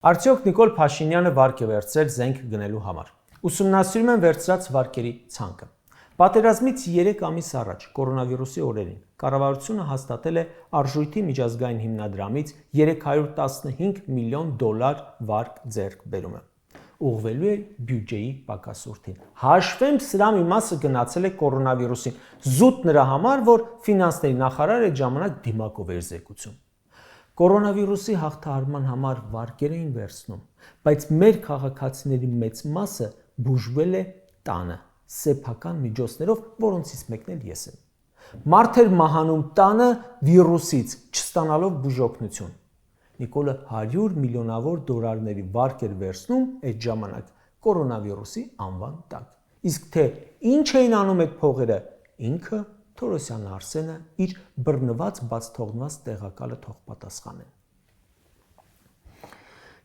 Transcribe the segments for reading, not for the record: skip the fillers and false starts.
Արդյոք Նիկոլ Փաշինյանը վարկ է վերցրել զենք գնելու համար։ Ուսումնասիրում են վերցրած վարկերի ցանկը։ Պատերազմից 3 ամիս առաջ կորոնավիրուսի օրերին կառավարությունը հաստատել է Արժույթի միջազգային հիմնադրամից 315 միլիոն դոլար վարկ ձեռք բերումը։ Ուղղվելու է բյուջեի պակասուրդին։ Հաշվեմ, սրա մի մասը գնացել է կորոնավիրուսին, զուտ նրա համար, որ ֆինանսների նախարարը այդ ժամանակ դիմակով էր զեկուցում։ Կորոնավիրուսի հաղթահարման համար վարկեր էին վերցնում, բայց մեր քաղաքացիների մեծ մասը բուժվել է տանը, սեփական միջոցներով, որոնցից մեկն էլ ես եմ։ Մարդ էր մահանում տանը վիրուսից, չստանալով բուժօգնություն։ Նիկոլը 100 միլիոնավոր դոլարների վարկ էր վերցնում այդ ժամանակ կորոնավիրուսի անվան տակ։ Իսկ թե ինչ էին անում այդ փողերը, ինքը Թորոսյան Արսենը իր բռնված բաց թողնված տեղակալը թող պատասխանեն։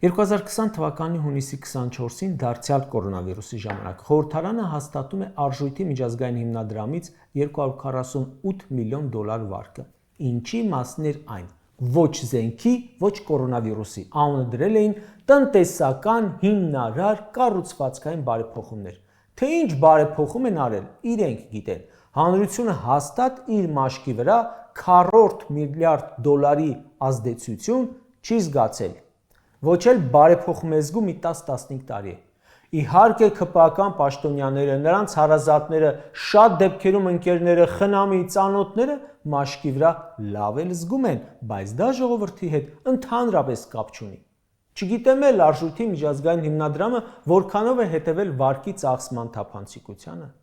2020 թվականի հունիսի 24-ին դարձյալ կորոնավիրուսի ժամանակ խորհրդարանը հաստատում է Արժույթի միջազգային հիմնադրամից 248 միլիոն դոլար վարկը։ Ինչի մասն էր այն։ Ոչ զենքի, ոչ կորոնավիրուսի, անունը դրել էին տնտեսական հիմնարար կառուցվածքային բարեփոխումներ։ Թե ինչ բարեփոխում են արել, իրենք գիտեն։ Հանրությունը հաստատ իր մաշկի վրա 4 միլիարդ դոլարի ազդեցություն չի զգացել։ Ոչ էլ բարեփոխում է զգում մի 10-15 տարի է։ Իհարկե ԿՊԱ-կան պաշտոնյաները, նրանց հարազատները, շատ դեպքերում ընկերները, խնամի, ծանոթները մաշկի վրա լավ էլ զգում են, բայց դա ժողովրդի հետ ընդհանրապես կապ չունի։ Չգիտեմ էլ Արժույթի միջազգային հիմնադրամը որքանով է հետևել վարկի ծախսման թափանցիկությանը։